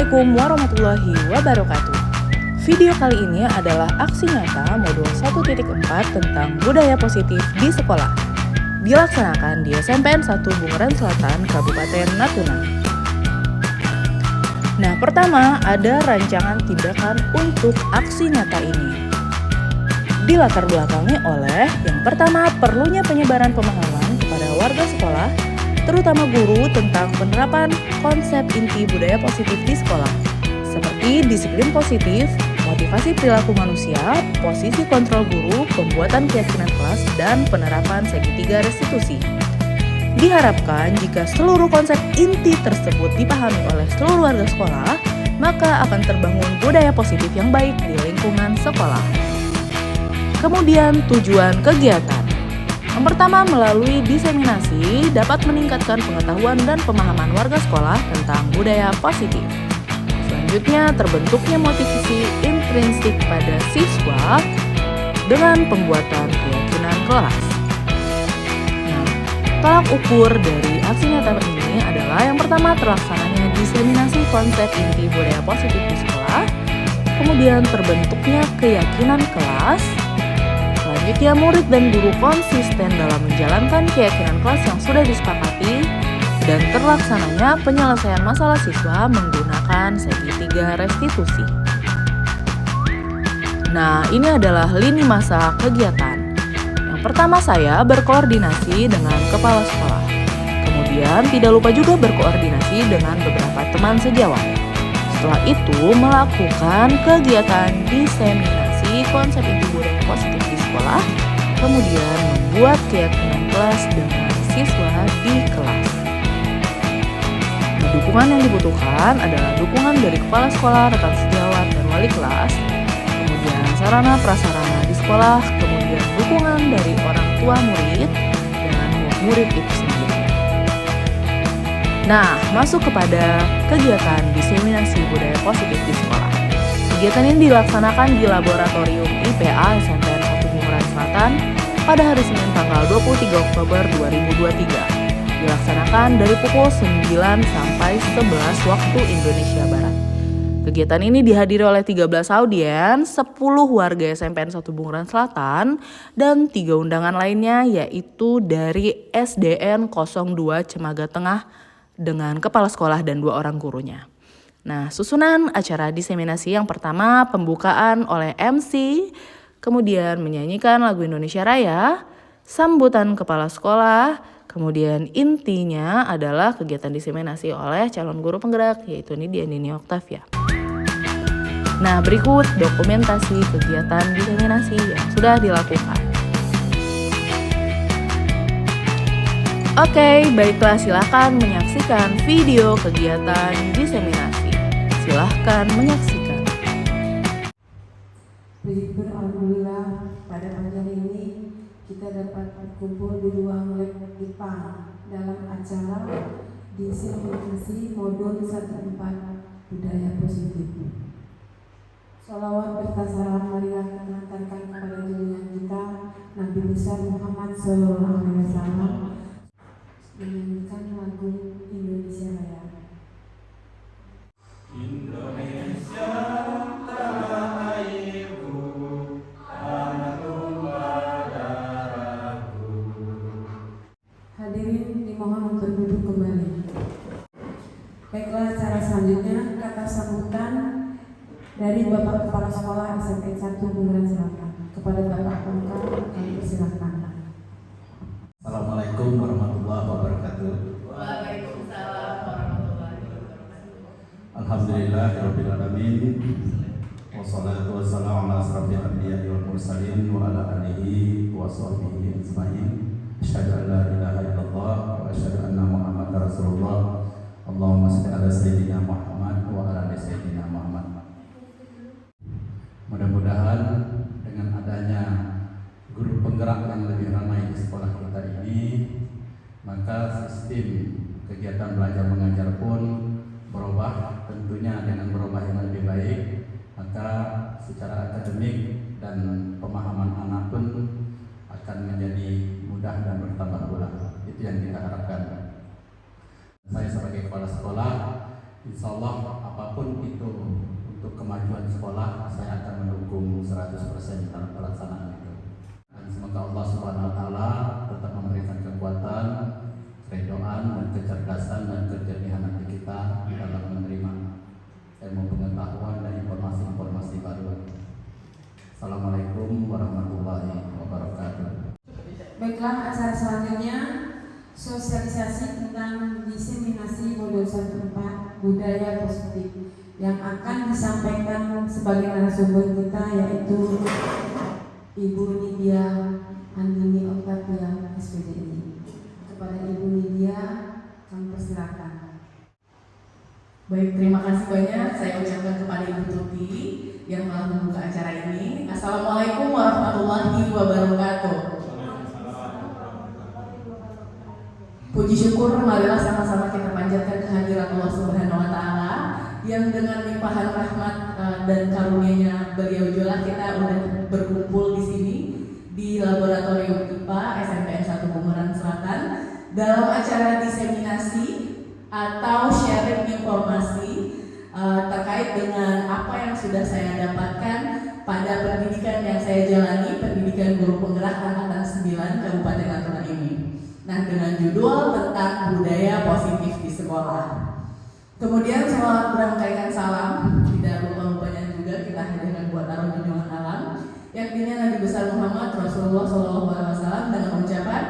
Assalamualaikum warahmatullahi wabarakatuh. Video kali ini adalah aksi nyata modul 1.4 tentang budaya positif di sekolah. Dilaksanakan di SMPN 1 Bunguran Selatan, Kabupaten Natuna. Nah, pertama ada rancangan tindakan untuk aksi nyata ini. Dilatar belakangi oleh yang pertama perlunya penyebaran pemahaman kepada warga sekolah, terutama guru tentang penerapan konsep inti budaya positif di sekolah, seperti disiplin positif, motivasi perilaku manusia, posisi kontrol guru, pembuatan keyakinan kelas, dan penerapan segitiga restitusi. Diharapkan jika seluruh konsep inti tersebut dipahami oleh seluruh warga sekolah, maka akan terbangun budaya positif yang baik di lingkungan sekolah. Kemudian tujuan kegiatan. Yang pertama, melalui diseminasi dapat meningkatkan pengetahuan dan pemahaman warga sekolah tentang budaya positif. Selanjutnya, terbentuknya motivasi intrinsik pada siswa dengan pembuatan keyakinan kelas. Nah, tolak ukur dari aksi nyata ini adalah yang pertama, terlaksananya diseminasi konsep inti budaya positif di sekolah, kemudian terbentuknya keyakinan kelas. Selanjutnya, murid dan guru konsisten dalam menjalankan keyakinan kelas yang sudah disepakati dan terlaksananya penyelesaian masalah siswa menggunakan segitiga restitusi. Nah, ini adalah lini masa kegiatan. Yang pertama, saya berkoordinasi dengan kepala sekolah. Kemudian, tidak lupa juga berkoordinasi dengan beberapa teman sejawat. Setelah itu, melakukan kegiatan diseminasi konsep inti budaya positif di sekolah, kemudian membuat keyakinan kelas dengan siswa di kelas. Nah, dukungan yang dibutuhkan adalah dukungan dari kepala sekolah, rekan sejawat, dan wali kelas, kemudian sarana prasarana di sekolah, kemudian dukungan dari orang tua murid dan murid itu sendiri. Nah, masuk kepada kegiatan diseminasi budaya positif di sekolah. Kegiatan ini dilaksanakan di Laboratorium IPA SMPN 1 Bunguran Selatan pada hari Senin tanggal 23 Oktober 2023. Dilaksanakan dari pukul 9 sampai 11 waktu Indonesia Barat. Kegiatan ini dihadiri oleh 13 audiens, 10 warga SMPN 1 Bunguran Selatan, dan 3 undangan lainnya yaitu dari SDN 02 Cemaga Tengah dengan kepala sekolah dan 2 orang gurunya. Nah, susunan acara diseminasi yang pertama pembukaan oleh MC, kemudian menyanyikan lagu Indonesia Raya, sambutan kepala sekolah, kemudian intinya adalah kegiatan diseminasi oleh calon guru penggerak yaitu Nidia Nini Oktavia. Nah, berikut dokumentasi kegiatan diseminasi yang sudah dilakukan. Oke, baiklah, silakan menyaksikan video kegiatan diseminasi. Silahkan menyaksikan. Alhamdulillah, pada pagi hari ini kita dapat berkumpul di ruang lab IPA dalam acara diseminasi modul 1.4 budaya positif. Sholawat berta salam marilah kita hantarkan kepada junjungan kita Nabi besar Muhammad SAW menyanyikan lagu Indonesia Raya. Indonesia tanah airku, tanah tumpah darahku. Hadirin dimohon untuk duduk kembali. Baiklah, acara selanjutnya kata sambutan dari Bapak Kepala Sekolah SMPN 1 Bunguran Selatan. Kepada Bapak Pengkar, kami persilakan. Assalamualaikum warahmatullahi wabarakatuh. Waalaikumsalam warahmatullahi wabarakatuh. Alhamdulillahirabbil alamin. Wassalatu wassalamu ala asrofil anbiya'i wal mursalin wa ala alihi wa sahbihi ajma'in. Asyhadu an la ilaha illallah wa asyhadu anna Muhammadar Rasulullah. Allahumma shalli ala sayyidina Muhammad wa ala ali sayyidina Muhammad. Mudah-mudahan dengan adanya guru penggerak yang lebih ramai di sekolah kita ini, maka sistem kegiatan belajar mengajar pun berubah, tentunya dengan berubah yang lebih baik, maka secara akademik dan pemahaman anak pun akan menjadi mudah dan bertambah pula. Itu yang kita harapkan. Saya sebagai kepala sekolah, insya Allah apapun itu untuk kemajuan sekolah, saya akan mendukung 100% dalam pelaksanaan itu. Dan semoga Allah Subhanahu wa taala tetap memberikan kekuatan, keredoan dan kecerdasan dan kejernihan hati kita dalam menerima ilmu pengetahuan dan informasi-informasi baru. Assalamualaikum warahmatullahi wabarakatuh. Baiklah, acara selanjutnya sosialisasi tentang diseminasi modul 1.4 budaya positif yang akan disampaikan sebagai narasumber kita yaitu Ibu Nidia Andini Octavia SPDI. Kepada Ibu Nidia kami persilakan. Baik, terima kasih banyak saya ucapkan kepada Ibu Tuti yang telah membuka acara ini. Assalamualaikum warahmatullahi wabarakatuh. Puji syukur marilah sama-sama kita panjatkan kehadirat Allah Subhanahu wa taala yang dengan limpahan rahmat dan karunia-Nya beliau jualah kita udah berkumpul di sini di Laboratorium IPA SMPN 1 Bunguran Selatan dalam acara diseminasi atau sharing informasi terkait dengan apa yang sudah saya dapatkan pada pendidikan yang saya jalani, pendidikan guru penggerak angkatan 9 Kabupaten Natuna ini. Nah, dengan judul tentang budaya positif di sekolah. Kemudian sholat berangkaikan salam, tidak lupa-lupanya juga kita hadirkan buat taruh junjungan alam yang dinya Nabi besar Muhammad Rasulullah SAW dengan ucapan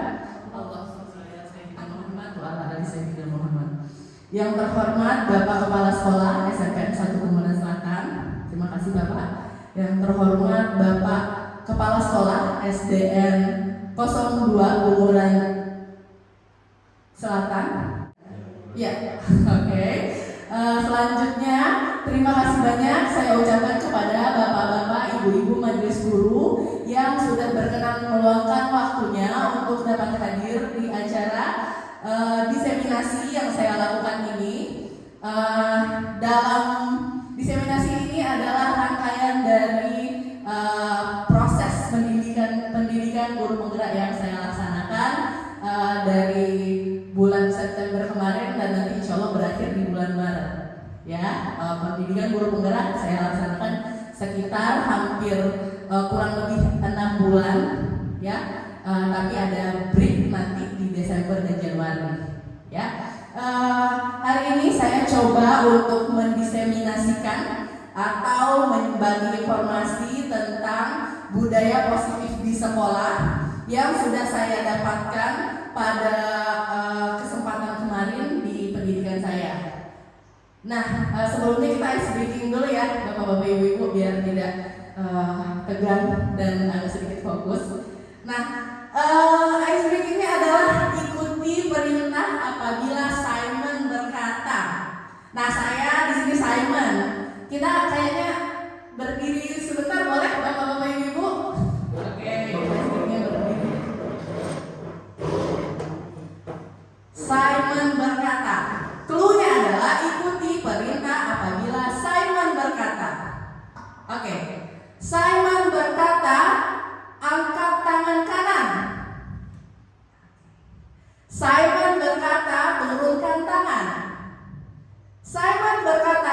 Allahumma shalli ala sayyidina Muhammad wa ala ali sayyidina Muhammad. Yang terhormat Bapak Kepala Sekolah SMPN 1 Bunguran Selatan, terima kasih Bapak. Yang terhormat Bapak Kepala Sekolah SDN 02 Bunguran Selatan. Ya, oke. Selanjutnya, terima kasih banyak saya ucapkan kepada bapak-bapak, ibu-ibu majelis guru yang sudah berkenan meluangkan waktunya untuk dapat hadir di acara diseminasi yang saya lakukan ini. Dalam diseminasi ini adalah rangkaian dari proses pendidikan guru penggerak yang saya laksanakan dari bulan September kemarin dan nanti insya Allah berakhir di bulan Maret. Ya, pendidikan guru penggerak saya laksanakan sekitar hampir kurang lebih 6 bulan. Ya, tapi ada break nanti di Desember dan Januari. Ya, hari ini saya coba untuk mendiseminasikan atau membagi informasi tentang budaya positif di sekolah yang sudah saya dapatkan pada kesempatan kemarin di pendidikan saya. Nah, sebelumnya kita ice breaking dulu ya, Bapak-bapak, Ibu-ibu, biar tidak tegang dan agak sedikit fokus. Nah, ice breakingnya adalah ikuti perintah apabila Simon berkata. Nah, saya di sini Simon. Kita kayaknya berdiri sebentar, boleh Bapak-bapak, Ibu-ibu? Oke, ice-breakingnya berdiri. Simon berkata. Cluenya adalah ikuti perintah apabila Simon berkata. Oke. Simon berkata, angkat tangan kanan. Simon berkata, turunkan tangan. Simon berkata,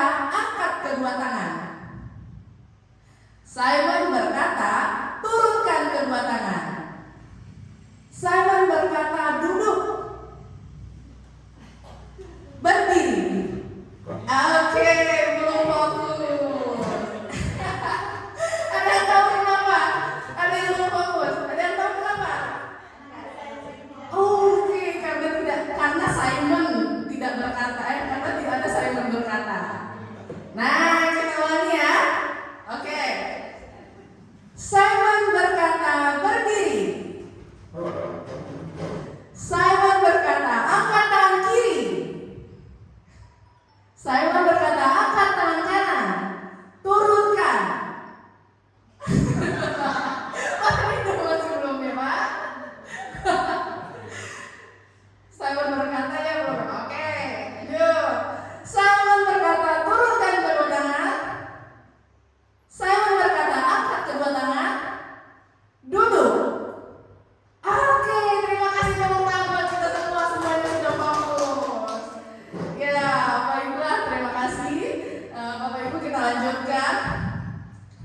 kita lanjutkan.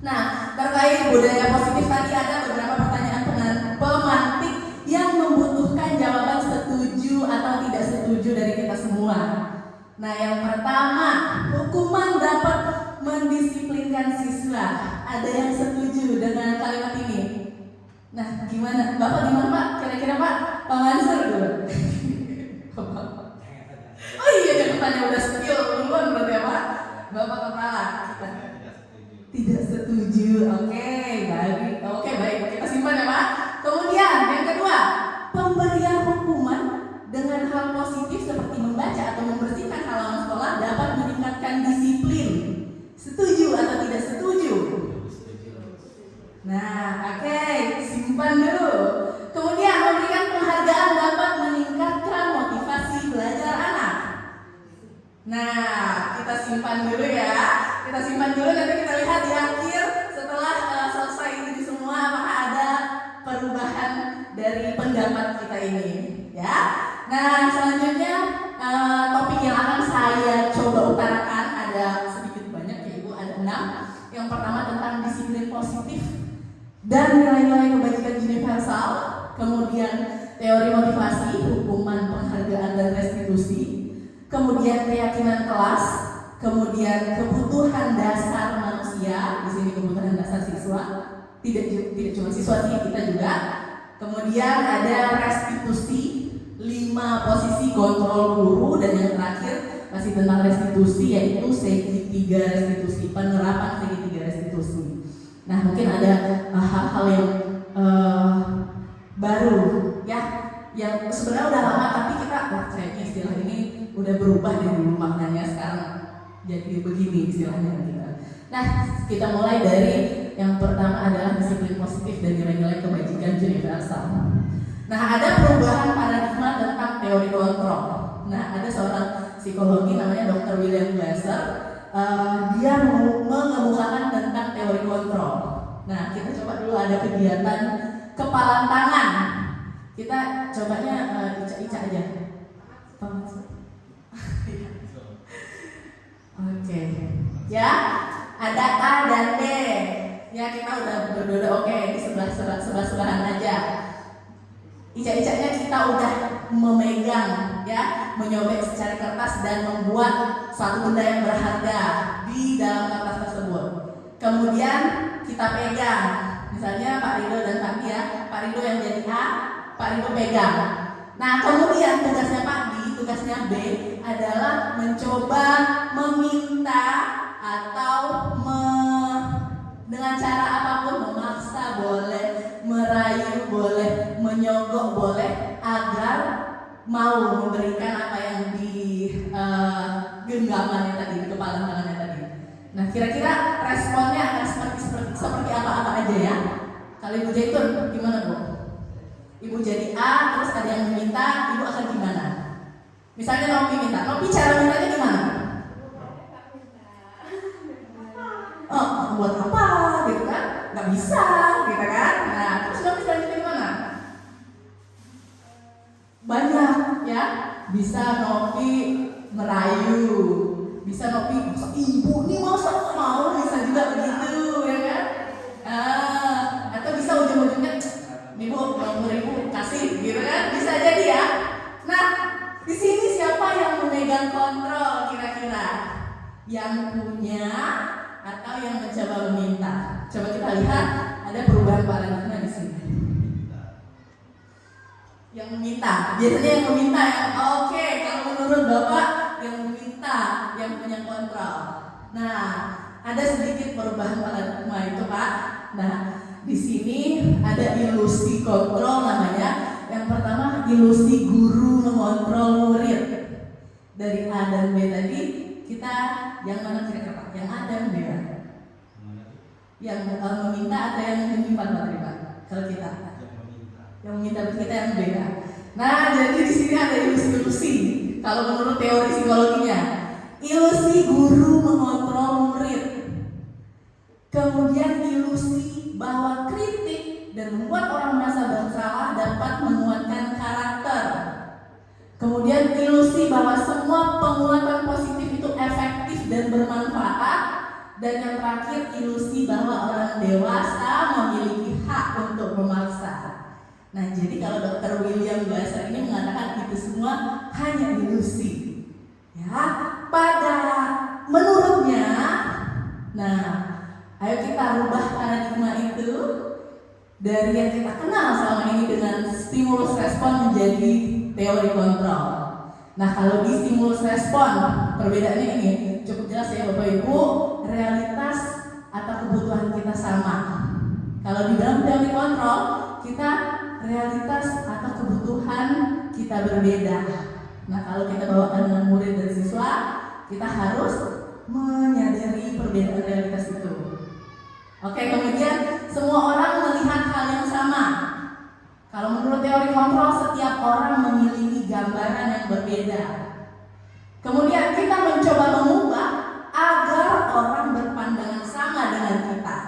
Nah, terkait budaya positif tadi ada beberapa pertanyaan pemantik yang membutuhkan jawaban setuju atau tidak setuju dari kita semua. Nah, yang pertama, hukuman dapat mendisiplinkan siswa. Ada yang setuju dengan kalimat ini? Nah, gimana? Bapak gimana Pak? Kira-kira Pak? Pak Mansur dulu. Oh iya, jawabannya udah skill duluan berarti ya Pak? Bapak Kepala. Tidak setuju. Oke, baik. Oke, baik. Kita simpan ya Pak. Kemudian yang kedua, pemberian hukuman dengan hal positif seperti membaca atau membersihkan halaman sekolah dapat meningkatkan disiplin. Setuju atau tidak setuju? Nah, oke, simpan dulu. Kemudian memberikan penghargaan dapat meningkatkan motivasi belajar anak. Nah, kita simpan dulu ya. Kita simpan dulu, nanti kita lihat di akhir setelah selesai ini semua apakah ada perubahan dari pendapat kita ini, ya. Nah, selanjutnya topik yang akan saya coba utarakan ada sedikit banyak ya Ibu, ada 6. Yang pertama tentang disiplin positif dan nilai-nilai kebajikan universal, kemudian teori motivasi, hukuman, penghargaan dan restitusi, kemudian keyakinan kelas, kemudian kebutuhan dasar manusia, di sini kebutuhan dasar siswa, tidak cuma siswa sih, kita juga. Kemudian ada restitusi, 5 posisi kontrol guru, dan yang terakhir masih tentang restitusi yaitu segitiga restitusi, penerapan segitiga restitusi. Nah, mungkin ada hal-hal yang baru ya, yang sebenarnya udah lama tapi kita kayaknya istilah ini udah berubah dari dulu maknanya, sekarang jadi begini istilahnya kita. Nah, kita mulai dari yang pertama adalah disiplin positif dan nilai-nilai kebajikan universal. Nah, ada perubahan paradigma tentang teori kontrol. Nah, ada seorang psikologi namanya Dr. William Glasser. Dia mengemukakan tentang teori kontrol. Nah, kita coba dulu ada kegiatan kepalan tangan. Kita cobanya ica-ica aja. Oke. Ya, ada A dan B. Ya, kita udah berdua oke di sebelah-sebelahan aja. Ica-icanya kita udah memegang ya, menyobek secari kertas dan membuat satu benda yang berharga di dalam kertas tersebut. Kemudian kita pegang, misalnya Pak Rido dan Pak Dia, Pak Rido yang jadi A, Pak Rido pegang. Nah, kemudian tugasnya Pak D, tugasnya B adalah mencoba meminta atau dengan cara apapun, memaksa boleh, merayu boleh, menyogok boleh, agar mau memberikan apa yang di genggamannya tadi, di kepala tangannya tadi. Nah, kira-kira responnya akan seperti apa aja ya? Kalau Ibu Zaitun gimana Bu? Ibu jadi A, terus ada yang meminta, Ibu akan gimana? Misalnya Nopi minta, Nopi cara mintanya gimana? Oh, buat apa? Gitu kan? Gak bisa, gitu kan? Nah, terus Nopi selanjutnya gimana? Banyak ya, bisa Nopi merayu, bisa Nopi, Ibu nih masa mau, bisa juga begitu, ya kan? Atau bisa ujung-ujungnya, Ibu 20.000 kasih, gitu kan? Bisa jadi ya. Nah, di sini siapa yang memegang kontrol kira-kira? Yang punya atau yang mencoba meminta? Coba kita lihat, ada perubahan paradigma di sini. Yang meminta, biasanya yang meminta ya. Oke, kalau menurut Bapak yang meminta, yang punya kontrol. Nah, ada sedikit perubahan paradigma itu Pak. Nah, di sini ada ilusi kontrol namanya. Yang pertama ilusi guru mengontrol murid. Dari A dan B tadi kita yang mana kira-kira Pak? Yang A dan B ya? Yang meminta atau yang menyimpan Pak? Kalau kita yang meminta kita yang B ya. Nah, jadi di sini ada ilusi-ilusi. Kalau menurut teori psikologinya, ilusi guru mengontrol murid. Kemudian ilusi bahwa kritik dan membuat orang merasa bersalah dapat menguatkan karakter. Kemudian ilusi bahwa semua penguatan positif itu efektif dan bermanfaat Dan yang terakhir, ilusi bahwa orang dewasa memiliki hak untuk memaksa. Nah, jadi kalau Dr. William Glasser ini mengatakan itu semua hanya ilusi. Ya, pada menurutnya, nah, ayo kita rubah paradigma itu dari yang kita kenal selama ini dengan stimulus respon menjadi teori kontrol. Nah, kalau di stimulus respon, perbedaannya ini cukup jelas ya Bapak Ibu, realitas atau kebutuhan kita sama. Kalau di dalam teori kontrol, kita realitas atau kebutuhan kita berbeda. Nah, kalau kita bawakan dengan murid dan siswa, kita harus menyadari perbedaan realitas itu. Oke, kemudian semua orang melihat hal yang sama. Kalau menurut teori kontrol, setiap orang memiliki gambaran yang berbeda. Kemudian kita mencoba mengubah agar orang berpandangan sama dengan kita.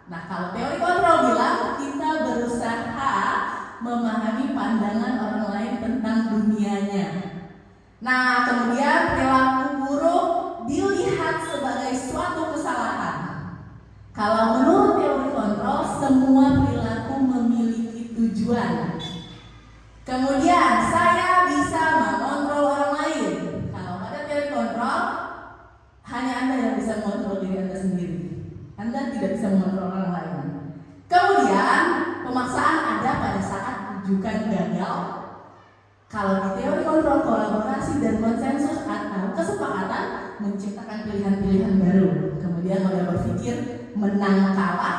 Nah, kalau teori kontrol bilang kita berusaha memahami pandangan orang lain tentang dunianya. Nah, kemudian perilaku buruk dilihat sebagai suatu kesalahan. Kalau menurut teori kontrol, semua perilaku memiliki tujuan. Kemudian saya bisa mengontrol orang lain. Kalau pada teori kontrol, hanya Anda yang bisa mengontrol diri Anda sendiri. Anda tidak bisa mengontrol orang lain. Kemudian pemaksaan ada pada saat rujukan gagal. Kalau di teori kontrol, kolaborasi dan konsensus atau kesepakatan menciptakan pilihan-pilihan baru. Kemudian model berpikir menang kalah,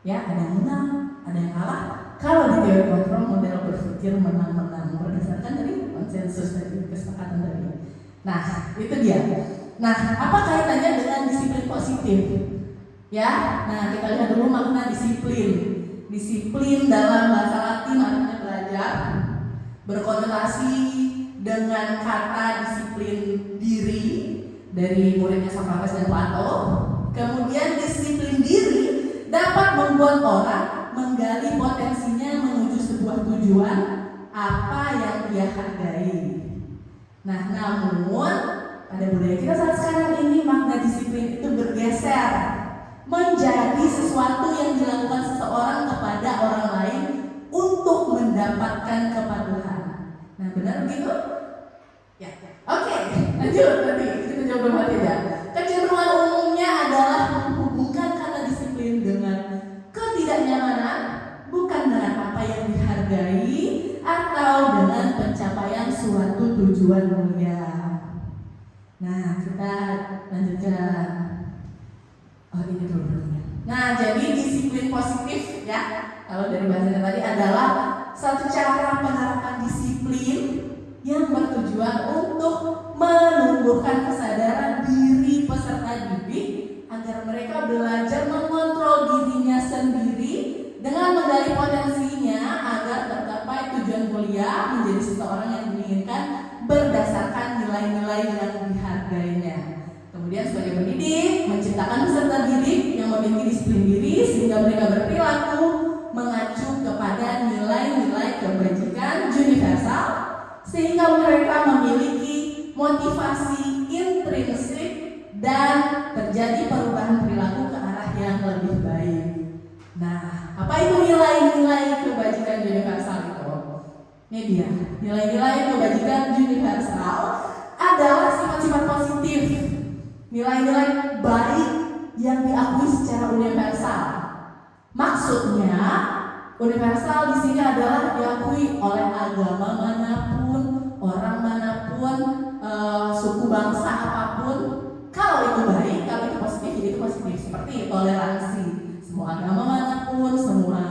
ya, ada yang menang, ada yang kalah. Kalau di teori kontrol, model berpikir menang-menang berdasarkan dari konsensus dari kesepakatan tadi. Nah, itu dia. Nah, apa kaitannya dengan disiplin positif? Ya, nah kita lihat dulu makna disiplin. Disiplin dalam bahasa Latin artinya belajar, berkonotasi dengan kata disiplin diri dari muridnya Socrates dan Plato. Kemudian disiplin diri dapat membuat orang menggali potensinya menuju sebuah tujuan apa yang dia hargai. Nah, namun pada budaya kita saat sekarang ini makna disiplin itu bergeser menjadi sesuatu yang dilakukan seseorang kepada orang lain untuk mendapatkan kepatuhan. Nah, benar begitu? Ya. Oke, lanjut nanti kita coba bahas ya. Kecenderungan umumnya adalah menghubungkan kata disiplin dengan ketidaknyamanan, bukan dengan apa yang dihargai atau dengan pencapaian suatu tujuan mulia. Nah, kita lanjutkan. Oh, ini dulu. Nah, jadi disiplin positif ya, kalau dari bahasanya tadi adalah satu cara penerapan disiplin yang bertujuan untuk menumbuhkan kesadaran diri peserta didik agar mereka belajar mengontrol dirinya sendiri dengan menggali potensinya agar tercapai tujuan mulia menjadi seseorang yang diinginkan berdasarkan nilai-nilai yang dihargainya. Kemudian sebagai pendidik, menciptakan peserta didik yang memiliki disiplin diri sehingga mereka berperilaku mengacu kepada nilai-nilai kebajikan universal sehingga mereka memiliki motivasi intrinsik dan terjadi perubahan perilaku ke arah yang lebih baik. Nah, apa itu nilai-nilai kebajikan universal itu? Ini dia, nilai-nilai kebajikan universal adalah sifat-sifat positif, nilai-nilai baik yang diakui secara universal. Maksudnya, universal di sini adalah diakui oleh agama manapun, orang manapun, suku bangsa apapun. Kalau itu baik, kalau itu positif, jadi itu positif. Seperti toleransi, semua agama manapun, semua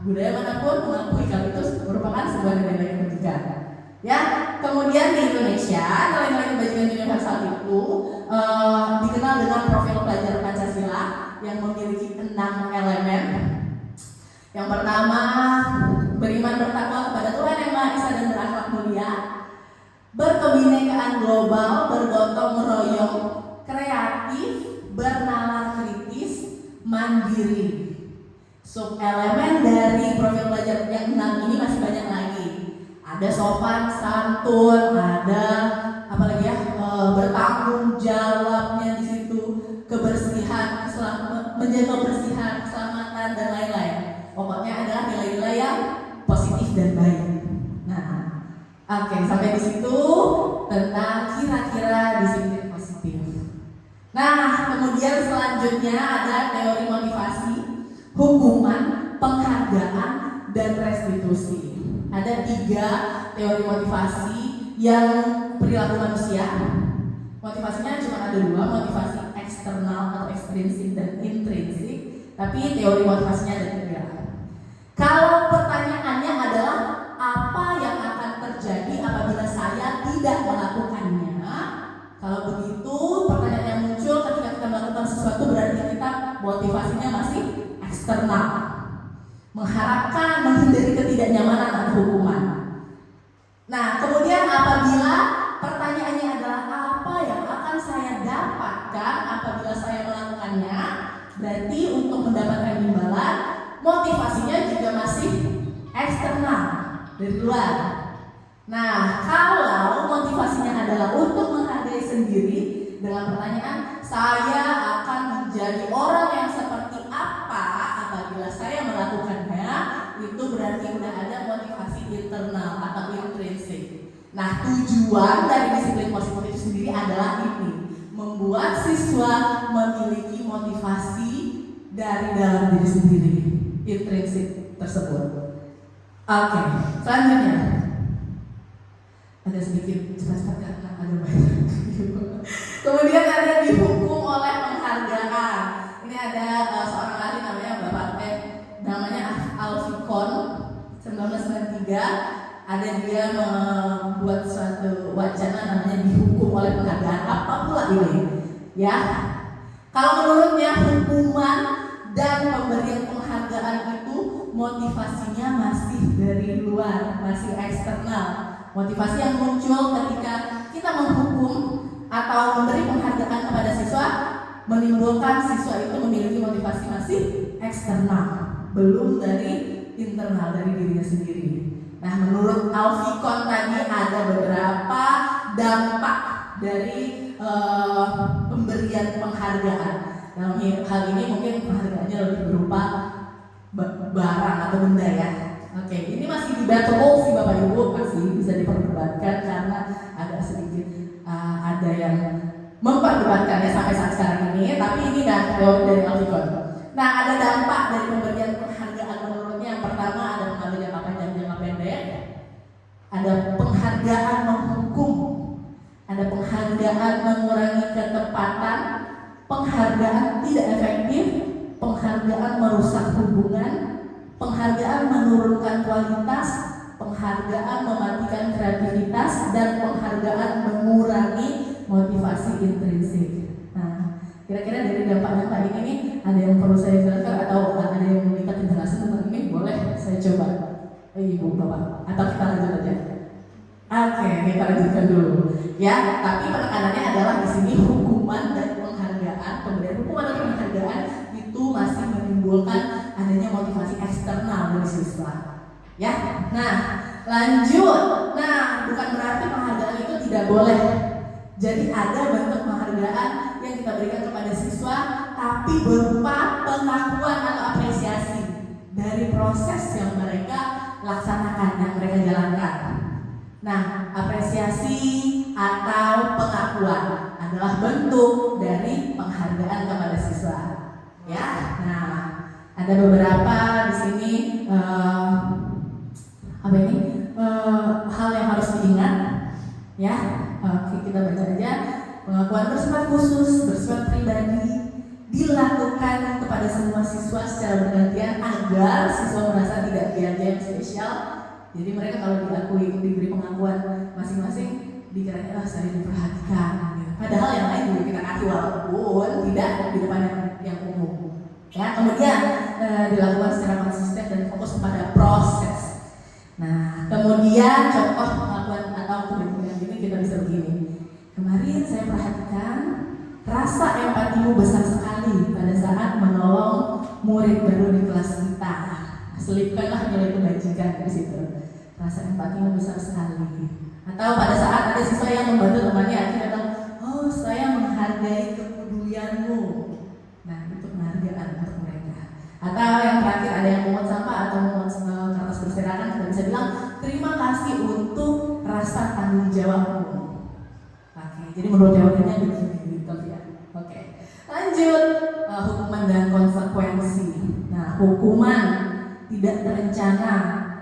budaya manapun mengakui kalau itu merupakan sebuah nilai kebajikan. Ya, kemudian di Indonesia nilai-nilai kebajikan universal itu dikenal dengan profil pelajar Pancasila yang memiliki 6 elemen. Yang pertama, beriman bertakwa kepada Tuhan Yang Maha Esa dan berakhlak mulia, berkebinekaan global, bergotong royong, kreatif, bernalar kritis, mandiri. Subelemen dari profil pelajar yang 6 ini masih banyak lagi. Ada sopan santun, ada apalagi ya, bertanggung jawabnya di situ, menjaga kebersihan, keselamatan, dan lain-lain. Pokoknya adalah nilai-nilai yang positif dan baik. Nah, oke, sampai di situ tentang kira-kira disiplin positif. Nah, kemudian selanjutnya ada teori motivasi, hukuman, penghargaan, dan restitusi. Ada 3 teori motivasi yang perilaku manusia. Motivasinya cuma ada 2, motivasi eksternal atau ekstrinsik dan intrinsik. Tapi teori motivasinya ada 3. Kalau pertanyaannya adalah apa yang akan terjadi apabila saya tidak melakukannya? Kalau begitu pertanyaan yang muncul ketika kita melakukan sesuatu berarti kita motivasinya masih eksternal, mengharapkan menghindari ketidaknyamanan atau hukuman. Nah, kemudian apabila pertanyaannya adalah apa yang akan saya dapatkan apabila saya melakukannya, berarti untuk mendapatkan imbalan motivasinya juga masih eksternal dari luar. Nah, kalau motivasinya adalah untuk menghargai sendiri dengan pertanyaan saya akan menjadi orang yang seperti apa apabila saya melakukannya, itu berarti udah ada motivasi internal atau intrinsik. Nah, tujuan dari disiplin positif itu sendiri adalah ini, membuat siswa memiliki motivasi dari dalam diri sendiri, intrinsik tersebut. Oke, selanjutnya ada sedikit cepat-cepat karena ada banyak. Kemudian ada dihukum oleh penghargaan. Ini ada seorang ahli namanya Alfikon 1993. Ada dia membuat suatu wacana namanya dihukum oleh penghargaan. Apa pula ini? Ya, kalau menurutnya hukuman dan pemberian penghargaan itu motivasinya masih dari luar, masih eksternal. Motivasi yang muncul ketika kita menghukum atau memberi penghargaan kepada siswa menimbulkan siswa itu memiliki motivasi masih eksternal, belum dari internal, dari dirinya sendiri. Nah, menurut Alfikon tadi ada beberapa dampak dari pemberian penghargaan. Dalam hal ini mungkin penghargaannya lebih berupa barang atau benda ya. Oke, ini masih debatable sih Bapak Ibu, masih bisa diperdebatkan karena agak sedikit ada yang memperdebatkannya sampai saat sekarang ini. Tapi ini teori dari Alfikon. Nah, ada dampak dari pemberian penghargaan menurutnya. Yang pertama ada pengambil jangka panjang dan jangka pendek. Ada penghargaan menghukum, ada penghargaan mengurangi ketepatan, penghargaan tidak efektif, penghargaan merusak hubungan, penghargaan menurunkan kualitas, penghargaan mematikan kreativitas, dan penghargaan mengurangi motivasi intrinsik. Nah, kira-kira dari dampak-dampak ini nih, ada yang perlu saya jelaskan atau ada yang meminta penjelasan tentang ini? Boleh saya coba, Ibu, Bapak, atau kita lanjut aja? Oke, kita lanjutkan dulu. Ya, tapi penekanannya adalah di sini hukuman dan penghargaan, pemberian hukuman dan penghargaan itu masih menimbulkan adanya motivasi eksternal dari siswa. Ya, nah lanjut. Nah, bukan berarti penghargaan itu tidak boleh. Jadi ada bentuk penghargaan yang kita berikan kepada siswa, tapi berupa pengakuan atau apresiasi dari proses yang mereka laksanakan, yang mereka jalankan. Nah, apresiasi atau pengakuan adalah bentuk dari penghargaan kepada siswa. Ya, nah ada beberapa di sini hal yang harus diingat. Ya, kita baca aja. Pengakuan bersifat khusus, bersifat pribadi, dilakukan kepada semua siswa secara bergantian agar siswa merasa tidak dia aja yang spesial. Jadi mereka kalau diakui, diberi pengakuan masing-masing, dikira-kira saya diperhatikan. Padahal yang lain juga kita kasih walaupun tidak di depan yang umum. Ya, kemudian dilakukan secara konsisten dan fokus pada proses. Nah, kemudian contoh pengakuan atau kebenaran ini kita bisa begini. Kemarin saya perhatikan rasa empatimu besar sekali pada saat menolong murid baru di kelas kita. Selipkanlah nilai kebajikan di situ. Rasa empatimu besar sekali. Atau pada saat ada siswa yang membantu temannya, kita bilang, oh saya menghargai kepedulianmu. Nah, itu penghargaan kerjaan untuk mereka. Atau yang terakhir ada yang memungut sampah atau memungut kertas berserakan, kita bisa bilang terima kasih untuk rasa tanggung jawabmu. Oke, jadi menurut jawabannya begini gitu ya. Oke, lanjut hukuman dan konsekuensi. Nah, hukuman tidak terencana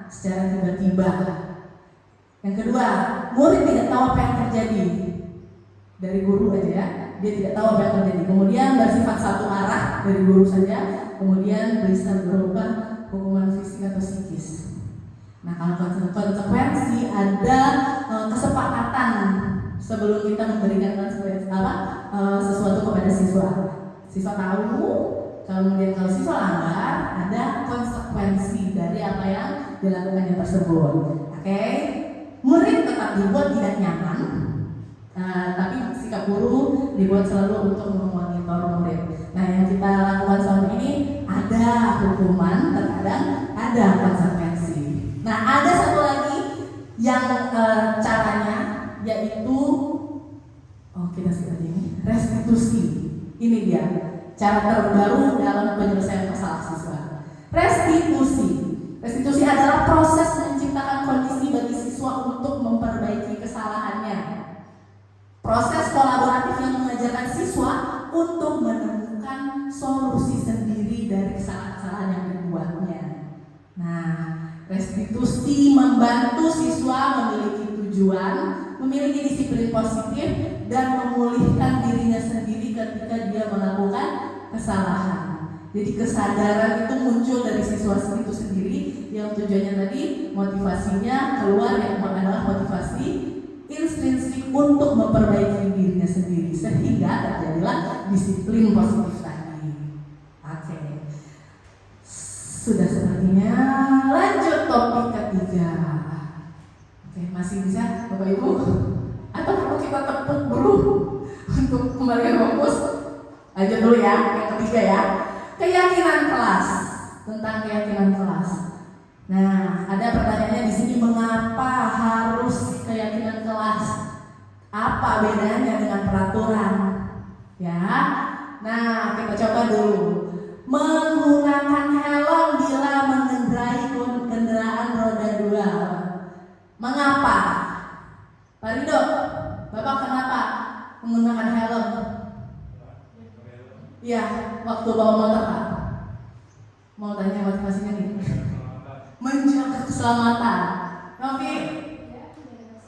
secara tiba-tiba. Yang kedua, murid tidak tahu apa yang terjadi. Dari guru aja ya, dia tidak tahu apa yang terjadi. Kemudian bersifat satu arah dari guru saja. Kemudian bisa berupa hukuman fisik atau psikis. Nah, kalau konsekuensi ada kesepakatan sebelum kita memberikan sesuatu kepada siswa. Siswa tahu, kemudian kalau siswa langgar ada konsekuensi dari apa yang dilakukannya tersebut. Oke, murid tetap dibuat tidak nyaman, tapi sikap guru dibuat selalu untuk memonitor murid. Nah, yang kita lakukan selama ini ada hukuman, terkadang ada konsekuensi. Nah, ada satu lagi yang caranya yaitu kita skip aja ini, restitusi. Ini dia cara terbaru dalam penyelesaian masalah siswa. Restitusi adalah proses menciptakan kondisi bagi siswa untuk memperbaiki kesalahannya. Proses kolaboratif yang mengajarkan siswa untuk menemukan solusi sendiri dari kesalahan-kesalahan yang dibuatnya. Nah, restitusi membantu siswa memiliki tujuan, memiliki disiplin positif, dan memulihkan dirinya sendiri ketika dia melakukan kesalahan. Jadi kesadaran itu muncul dari siswa itu sendiri, yang tujuannya tadi motivasinya keluar yang adalah motivasi intrinsik untuk memperbaiki dirinya sendiri, sehingga terjadilah disiplin positif tadi. Oke, sudah sepertinya. Lanjut topik ketiga. Oke, masih bisa Bapak Ibu? Atau perlu kita tepuk dulu untuk kembali ke fokus? Lanjut dulu ya, yang ketiga ya. Keyakinan kelas. Tentang keyakinan kelas. Nah, ada pertanyaannya di sini, mengapa harus keyakinan kelas? Apa bedanya dengan peraturan? Ya. Nah, kita coba dulu. Menggunakan helm bila mengendarai kendaraan roda 2. Mengapa? Pak Rido, Bapak kenapa menggunakan helm? Iya, waktu bawa motor Pak. Mau tanya motivasinya nih. Menjaga keselamatan. Oke.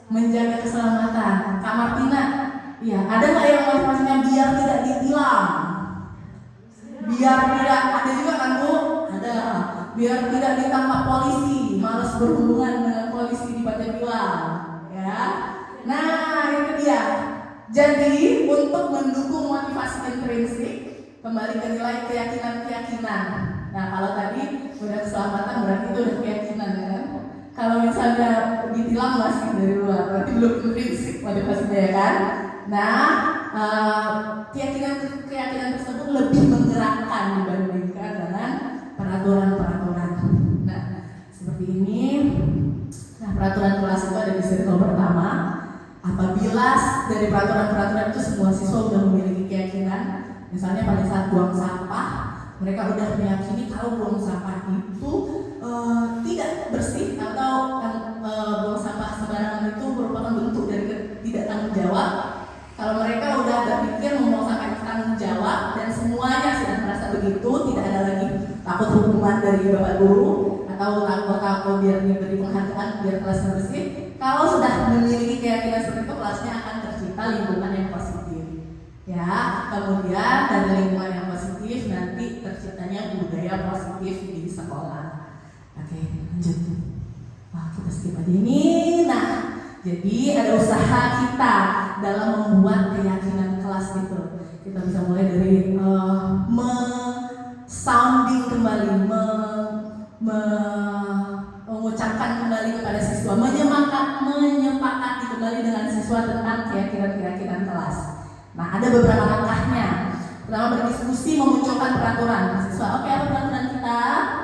Menjaga keselamatan. Kak Martina, iya, ada nggak yang motivasinya biar tidak ditilang? Biar tidak, ada juga kan Bu? Ada. Biar tidak ditangkap polisi, malas berhubungan dengan polisi di Pantai Bilang, ya. Nah, itu dia. Jadi untuk mendukung motivasi intrinsik, kembali ke nilai keyakinan-keyakinan. Nah, kalau tadi udah keselamatan berarti itu udah keyakinan ya kan? Kalau misalnya ditilang masih dari luar, berarti belum intrinsik motivasinya ya kan? Nah, keyakinan tersebut lebih menggerakkan dibandingkan dengan peraturan-peraturan. Nah, seperti ini. Nah, peraturan kelas itu ada di circle pertama. Apabila dari peraturan-peraturan itu semua siswa sudah memiliki keyakinan, misalnya pada saat buang sampah, mereka sudah meyakini kalau buang sampah itu tidak bersih atau buang sampah sembarangan itu merupakan bentuk dari tidak tanggung jawab. Kalau mereka sudah berpikir membuang sampah itu tanggung jawab dan semuanya sudah merasa begitu, tidak ada lagi takut hukuman dari bapak guru atau takut biar diberi penghargaan biar kelasnya bersih. Kalau sudah memiliki keyakinan seperti itu, kelasnya akan tercipta lingkungan yang positif. Ya, kemudian dari lingkungan yang positif nanti terciptanya budaya positif di sekolah. Oke, lanjut. Wah, kita skip aja ini. Nah, jadi ada usaha kita dalam membuat keyakinan kelas itu. Kita bisa mulai dari sounding kembali, mengucapkan kembali kepada siswa, menyepakati kembali dengan siswa tentang keyakinan kelas. Nah, ada beberapa langkahnya. Pertama, berdiskusi, memunculkan peraturan. Siswa, oke, apa peraturan kita?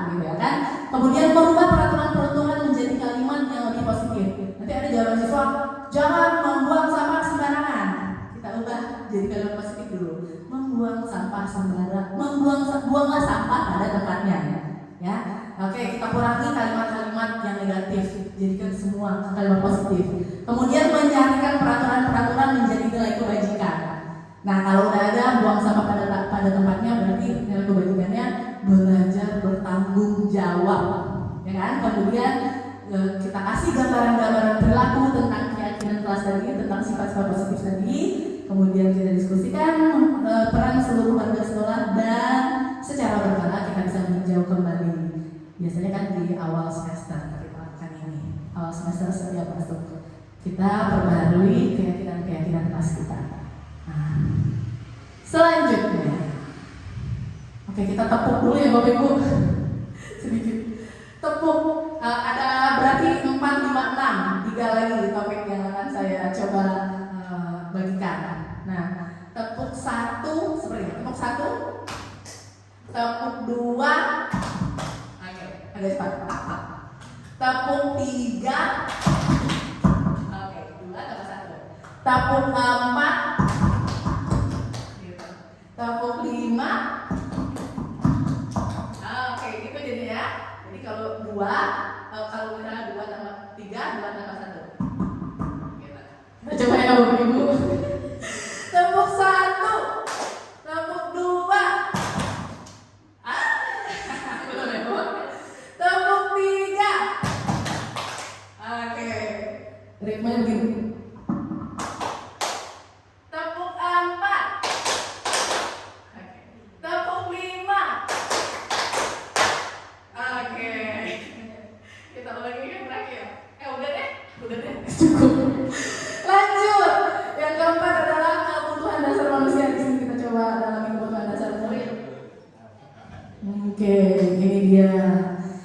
Gitu ya kan? Kemudian merubah peraturan-peraturan menjadi kalimat yang lebih positif. Nanti ada jawaban siswa, jangan membuang sampah sembarangan. Kita ubah jadi kalimat positif dulu. Membuang membuang sampah sembarangan, buanglah sampah pada tempatnya. Ya, oke, kita kurangi kalimat-kalimat yang negatif, jadikan semua kalimat positif. Kemudian mencarikan peraturan-peraturan menjadi nilai kebajikan. Nah, kalau udah ada buang sampah pada tempatnya, berarti nilai kebajikannya belajar bertanggung jawab, ya kan? Kemudian kita kasih gambaran-gambaran perilaku tentang keyakinan kelas tadi, tentang sifat-sifat positif tadi. Kemudian kita diskusikan peran seluruh warga sekolah dan secara berkala kita bisa meninjau kembali. Biasanya kan di awal semester kita lakukan ini. Awal semester setiap masuk kita perbarui keyakinan kelas kita. Nah, selanjutnya, oke, kita tepuk dulu ya Bapak Ibu. Sedikit tepuk. Ada berarti 4, 5, 6. 3 lagi topik yang akan saya coba bagikan. Nah, tepuk 1 seperti ini. Tepuk 1, tepuk 2, oke, agak cepat. Tepuk 3, oke, 2 tambah 1. Tepuk 4, gitu. Tepuk 5, oke, gitu jadi ya. Jadi kalau 2, kalau misalnya 2 tambah 3, 2 tambah 1. Gitu. Kita coba ya Bapak Ibu. Tepuk 1, tepuk 2, belum ya Bu? Tepuk 3, oke, ritmenya begini. Tepuk 4, oke, tepuk 5, oke. Kita ulangi yang terakhir. Udah deh, cukup. Lanjut. Yang keempat adalah kebutuhan dasar manusia. Di sini kita coba dalami kebutuhan dasar murid. Oke, ini dia.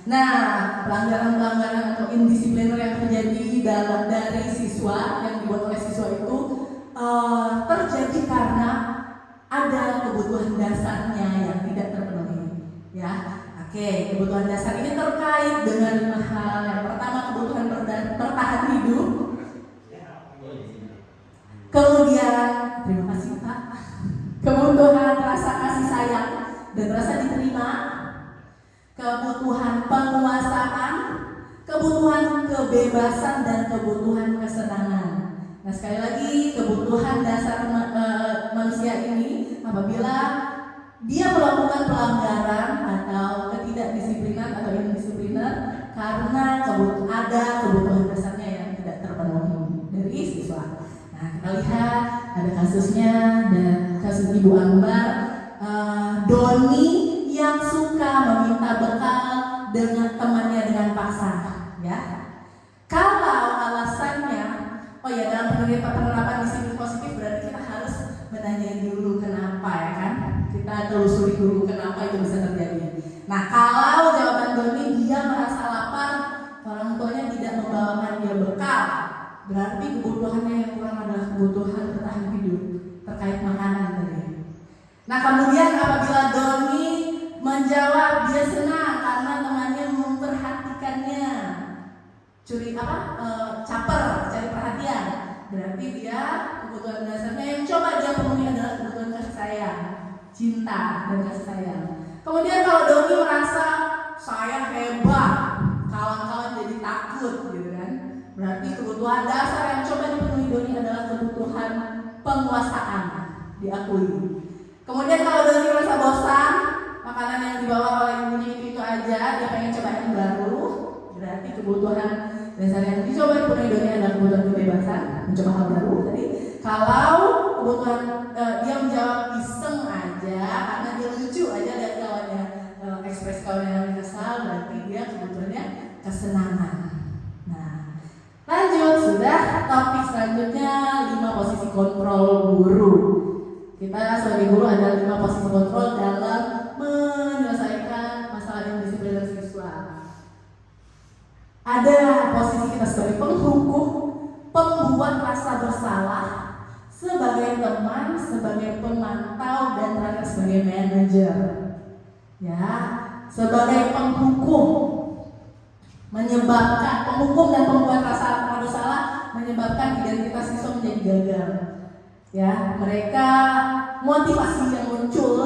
Nah, pelanggaran-pelanggaran atau indisipliner yang terjadi dari siswa yang dibuat oleh siswa itu terjadi karena ada kebutuhan dasarnya yang tidak terpenuhi. Ya, oke, kebutuhan dasar ini terkait dengan 5 hal. Yang pertama, kebutuhan bertahan hidup. Kemudian, terima kasih Pak. Kebutuhan rasa kasih sayang dan rasa diterima. Kebutuhan penguasaan, kebutuhan kebebasan dan kebutuhan kesenangan. Nah, sekali lagi kebutuhan dasar manusia ini apabila dia melakukan pelanggaran atau ketidakdisiplinan atau indisipliner karena ada kebutuhan dasarnya yang tidak terpenuhi dari siswa. Nah, kita lihat ada kasusnya, dan kasus Ibu Ambar, Doni yang suka meminta bekal dengan temannya dengan paksa, ya. Kalau alasannya, oh ya, dalam penerapan disiplin positif berarti kita harus menanyai dulu kenapa, ya kan? Kita telusuri dulu kenapa itu bisa terjadi. Nah, kalau jawaban Doni dia merasa lapar, orang tuanya tidak membawakan dia bekal, berarti kebutuhannya yang kurang adalah kebutuhan bertahan hidup terkait makanan tadi. Nah, kemudian apabila Doni menjawab dia senang karena temannya memperhatikannya, caper, cari perhatian, berarti dia kebutuhan dasarnya yang coba dia penuhi adalah kebutuhan kasih sayang, cinta dan kasih sayang. Kemudian kalau Doni merasa saya hebat, kawan-kawan jadi takut, gitu kan? Berarti kebutuhan dasar yang coba dipenuhi Doni adalah kebutuhan penguasaan, diakui. Kemudian kalau Doni merasa bosan, makanan yang dibawa oleh ibunya itu aja, dia pengen coba yang baru, berarti kebutuhan dasar yang dicoba dipenuhi Doni adalah kebutuhan kebebasan, mencoba hal baru tadi. Kalau kebutuhan dia menjawab iseng aja, karena dia lucu aja lihat kawannya ekspresi kawannya yang kesal, berarti dia kebutuhannya kesenangan. Nah, lanjut, sudah topik selanjutnya 5 posisi kontrol guru. Kita sebagai guru ada 5 posisi kontrol dalam menyelesaikan masalah indisipliner siswa. Ada posisi kita sebagai penghukum, pembuat rasa bersalah, sebagai teman, sebagai pemantau, dan terakhir sebagai manajer. Ya, sebagai penghukum, menyebabkan penghukum dan pembuat rasa bersalah menyebabkan identitas siswa menjadi gagal. Ya, mereka motivasi yang muncul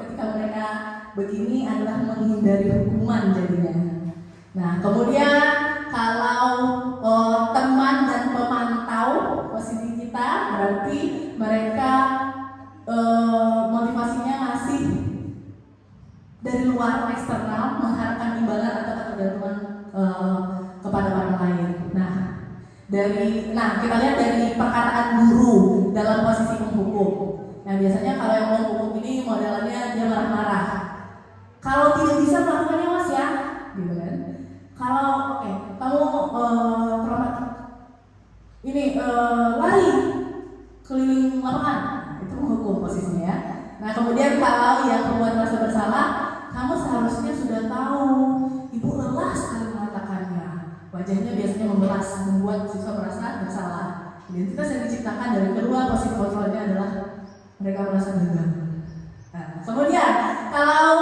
ketika mereka begini adalah menghindari hukuman jadinya. Nah, kemudian kalau teman dan pemantau posisi kita, berarti mereka motivasinya masih dari luar, eksternal, mengharapkan imbalan atau ketergantungan kepada orang lain. Nah, kita lihat dari perkataan guru dalam posisi penghukum. Nah, biasanya kalau yang mau hukum ini modelannya dia marah-marah. Kalau tidak bisa melakukannya mas ya, gitu kan? Kalau kamu terlambat ini lari keliling lapangan, itu menghukum posisinya ya. Nah, kemudian kalau yang membuat merasa bersalah, kamu seharusnya sudah tahu ibu lelah sekali mengatakannya. Wajahnya biasanya membelas, membuat siswa merasa bersalah. Identitas yang diciptakan dari kedua posisi kontrolnya adalah mereka merasa gagal. Nah, kemudian kalau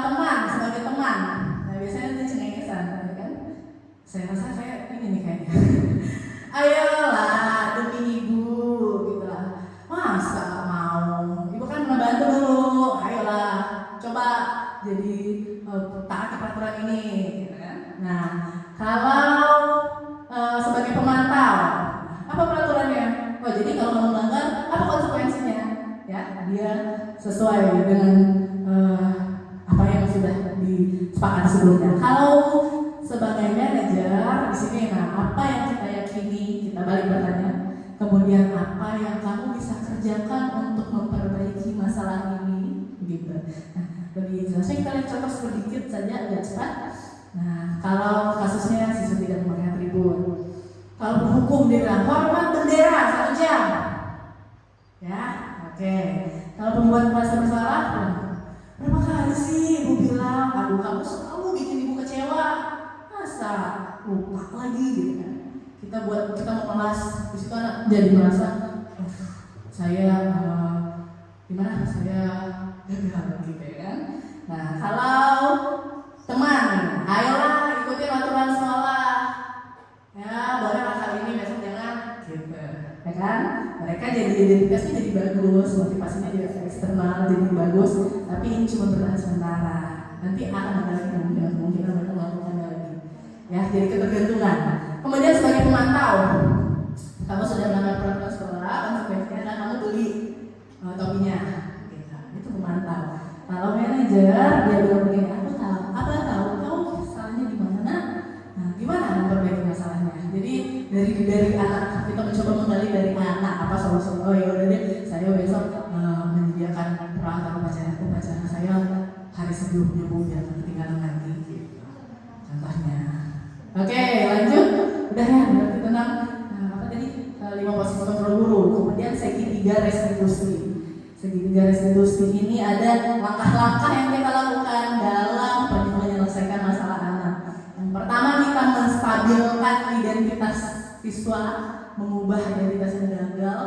teman, sebagai teman, nah biasanya dia cengengesan, kan? Saya rasa saya ini nih kayaknya. Ayolah demi ibu, gitu lah. Masa mau? Ibu kan pernah bantu dulu. Ayolah, coba jadi taati peraturan ini, gitu kan? Nah, kalau sebagai pemantau, apa peraturannya? Oh, jadi kalau kamu melanggar, apa konsekuensinya? Ya, dia sesuai dengan apa yang sudah disepakati sebelumnya. Kalau sebagai manajer di sini, nah apa yang kita yakini, kita balik bertanya. Kemudian apa yang kamu bisa kerjakan untuk memperbaiki masalah ini, gitu. Nah, lebih jelasnya kita lihat contoh sedikit saja, agak cepat. Nah, kalau kasusnya siswa tidak memakai atribut, kalau berhukum dia bilang hormat bendera 1 jam, ya, oke. Kalau pembuat merasa bersalah, berapa kali sih ibu bilang, aduh kamu selalu bikin ibu kecewa, masa lupa lagi gitu kan? Kita memelas, di situ anak jadi merasa, saya gimana? Saya gagal gitu ya kan? Nah, kalau teman, ayolah ikutin aturan sekolah. Ya, bolehlah kali ini, besok jangan gitu. Ya kan? Mereka jadi identitasnya jadi bagus, motivasinya juga eksternal jadi bagus, tapi ini cuma bertahan sementara. Nanti akan ada lagi kemungkinan mereka melakukannya lagi. Ya, jadi ketergantungan. Kemudian sebagai pemantau, kamu sudah melanggar peraturan sekolah, konsekuensinya adalah kamu beli topinya. Gitu. Itu pemantau. Kalau manajer dia bilang begini, aku tahu, kamu salahnya di mana? Nah, gimana memperbaiki masalahnya? Jadi dari anak kita mencoba menggali dari anak apa solusi. Oh ya udah deh, saya besok menyediakan peralatan upacara saya hari sebelumnya bu biar ketinggalan lagi. Gitu. Contohnya. Oke, lanjut. Udah ya, berarti tentang apa tadi 5 posisi kontrol guru. Kemudian segitiga restitusi. Segitiga restitusi ini ada langkah-langkah yang kita lakukan dalam menyelesaikan masalah anak. Yang pertama, kita menstabilkan identitas siswa, mengubah identitas yang gagal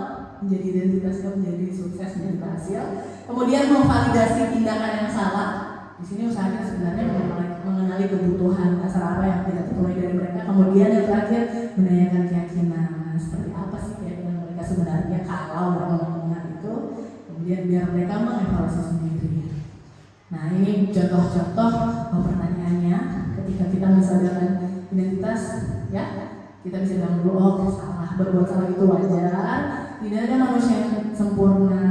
menjadi identitasnya menjadi sukses, menjadi berhasil. Kemudian memvalidasi tindakan yang salah. Di sini usahanya sebenarnya mengenali kebutuhan dasar apa yang tidak terpenuhi dari mereka. Kemudian yang terakhir, menanyakan keyakinan. Seperti apa sih keyakinan mereka sebenarnya kalau orang itu. Kemudian biar mereka mengevaluasi sendiri. Nah, ini contoh-contoh pertanyaannya ketika kita mensadarkan identitas, ya kita bisa bilang dulu, oh salah, berbuat salah itu wajar, tidak ada manusia yang sempurna,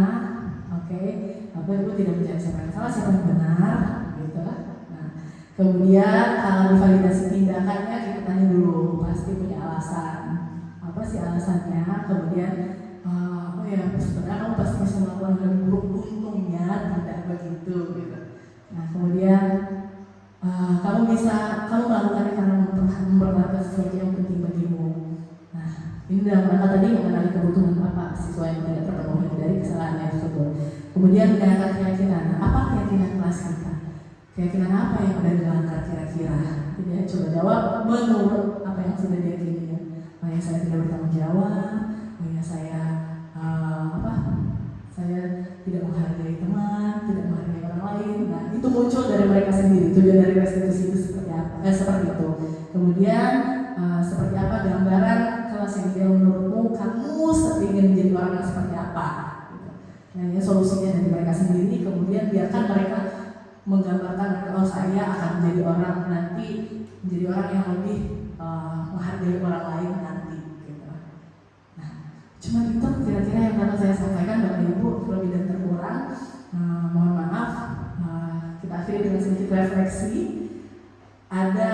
oke. Apa itu tidak mencari siapa yang salah, siapa yang benar, gitu. Nah, kemudian kalau divalidasi tindakannya kita tanya dulu, pasti punya alasan, apa sih alasannya, kemudian oh ya sebenarnya kamu pasti bisa melakukan hal yang buruk, untungnya tidak begitu, gitu. Nah, kemudian kamu melakukannya karena memperhatikan sesuatu yang penting bagimu. Nah, ini dalam rangka tadi mengenali kebutuhan apa siswa yang tidak terpenuhi dari kesalahannya tersebut. Kemudian menanyakan keyakinan. Apa keyakinan kelas kita? Keyakinan apa yang ada dilanggar kira-kira? Dia coba jawab menurut apa yang sudah diyakini. Oh ya, saya tidak bertanggung jawab. Oh ya, saya saya tidak menghargai teman, tidak menghargai orang lain. Nah, itu muncul dari mereka sendiri. Tujuan dari restitusi itu seperti apa? Seperti itu. Kemudian seperti apa gambaran kelas yang ideal menurutmu? Kamu ingin menjadi orang yang seperti apa? apa gitu. Nah, ini solusinya dari mereka sendiri, kemudian biarkan mereka menggambarkan oh saya akan menjadi orang nanti, menjadi orang yang lebih menghargai orang lain nanti gitu. Nah, cuma itu kira-kira yang dapat saya sampaikan Bapak Ibu, lebih dan terkurang mohon maaf. Kita akhiri dengan sedikit refleksi. Ada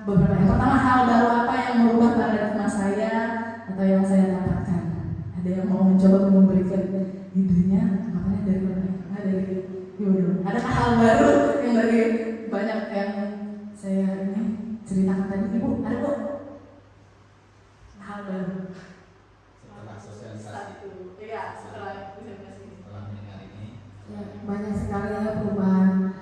beberapa, yang pertama, hal baru apa yang merubah paradigma saya atau yang saya dapatkan. Ada yang mau mencoba memberikan idenya, makanya dari mana? Dari Ibu dulu. Adakah hal baru yang dari banyak yang saya ini ceritakan tadi? Ibu, ada Bu? Hal baru. Setelah sosialisasi, Iya, setelah sosialisasi. setelah mendengar ini, Ya, banyak sekali ya perubahan.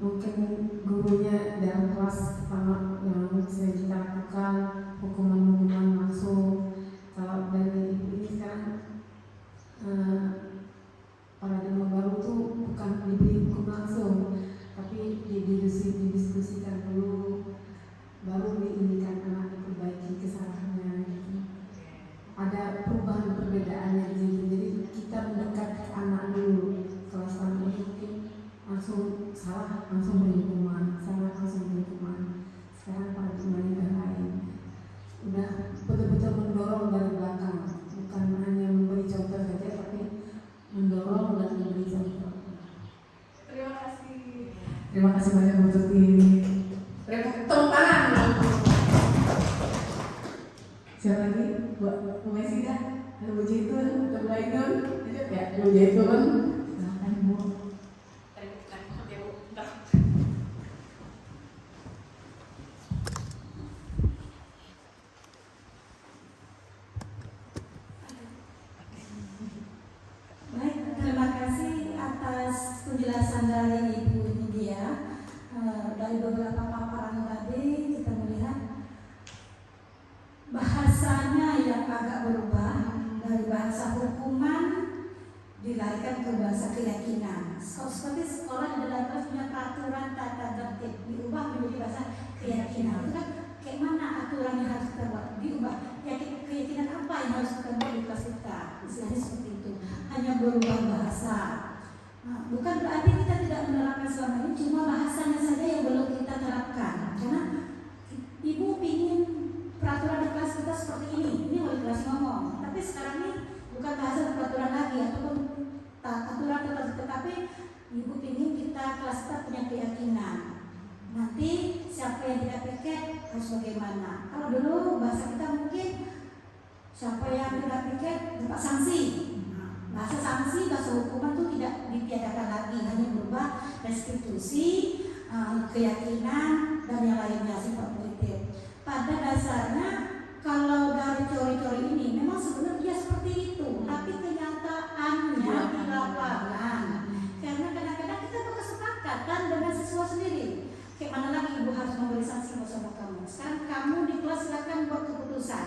Mungkin gurunya dalam kelas pertama yang sering kita lakukan hukuman langsung. Kalau dari ibu ini sekarang paradigma baru tuh bukan diberi hukum langsung, tapi didiskusikan dulu, baru diinginkan anak diperbaiki kesalahannya gitu. Ada perubahan perbedaannya di situ. Jadi kita mendekat ke anak dulu. Kelas 1 mungkin langsung salah, langsung beri hukuman, salah langsung beri hukuman. Sekarang paradigmanya udah lain. Udah betul-betul mendorong dari belakang, bukan hanya memberi contoh saja, tapi mendorong dan memberi contoh. Terima kasih. Terima kasih banyak Bu Tuti. Tepuk tangan. Siapa lagi? Bu Messi dah? Ada Bu Jaitun? Ada Bu Ainun? Lanjut ya, Bu Jaitun. Silakan Bu. Baik, terima kasih atas penjelasan dari Ibu Nidia. Dari beberapa paparan tadi kita melihat bahasanya yang agak berubah dari bahasa hukuman dilarikan ke bahasa keyakinan. Seperti sekolah di dalam kelas punya peraturan tata tertib, diubah menjadi bahasa keyakinan. Itu kan kayak mana aturan yang harus kita buat, diubah. Keyakinan apa yang harus kita buat di kelas kita? Istilahnya seperti itu. Hanya berubah bahasa. Nah, bukan berarti kita tidak menerapkan selama ini, cuma bahasanya saja yang belum kita terapkan. Karena ibu ingin peraturan di kelas kita seperti ini wali kelas ngomong. Tapi sekarang ini bukan bahasa peraturan lagi ataupun aturan tetapi ibu ingin kita kelas kita punya keyakinan. Nanti siapa yang tidak piket harus bagaimana? Kalau dulu bahasa kita mungkin siapa yang tidak piket dapat sanksi. Bahasa sanksi, bahasa hukuman itu tidak ditiadakan lagi, hanya berubah restitusi, keyakinan dan yang lainnya sifat politik. Pada dasarnya kalau dari teori-teori ini memang sebenarnya seperti itu, tapi kenyataannya di lapangan. Karena kadang-kadang kita berkesepakatan dengan siswa sendiri. Kayak mana lagi ibu harus memberi sanksi bersama kamu. Sekarang kamu di kelas silakan buat keputusan,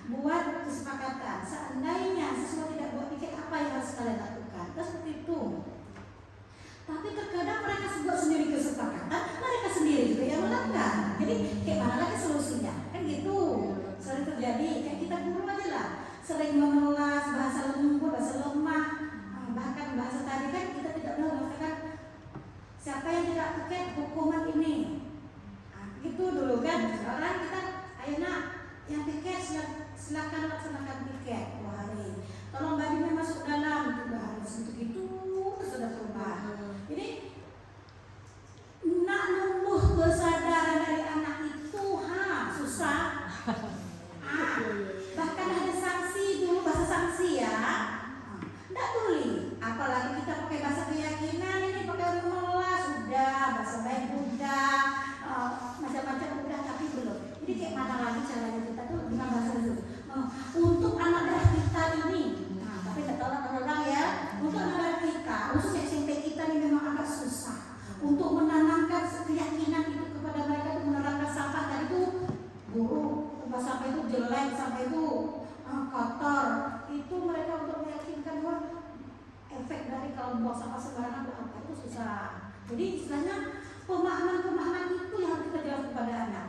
buat kesepakatan. Seandainya siswa tidak buat pikir apa yang harus kalian lakukan, terus seperti itu. Tapi terkadang mereka buat sendiri kesepakatan, mereka sendiri juga yang melanggar. Jadi kayak mana lagi solusinya? Kan gitu. Sering terjadi. Kayak kita guru aja lah, sering memelas bahasa lembut, bahasa lemah, bahkan bahasa tadi kan kita tidak tahu mengatakan siapa yang tidak piket hukuman ini. Gitu dulu kan. Sekarang kita ayo nak yang piket silakan laksanakan piket 2 hari. Tolong bajunya masuk dalam 3 hari. Untuk itu sudah berubah. Jadi nak numbuh kesadaran dari anak itu susah. Bahkan ada sanksi dulu, bahasa sanksi ya. Tidak boleh. Apalagi kita pakai bahasa keyakinan, ini pakai memelas sudah, bahasa baik udah, macam-macam udah, tapi belum. Jadi kayak mana lagi caranya kita tuh dengan bahasa itu. Untuk anak daerah kita ini, tapi tidak tahu orang ya. Untuk anak daerah kita, khususnya SMP kita ini memang agak susah. Untuk menanamkan keyakinan itu kepada mereka, itu menerapkan sampah tadi itu buruk, tempat sampah itu jelek, sampah itu kotor. Itu mereka untuk meyakinkan bahwa efek dari kalau buang sampah sembarangan apa itu susah. Jadi istilahnya pemahaman-pemahaman itu yang harus kita jelaskan kepada anak.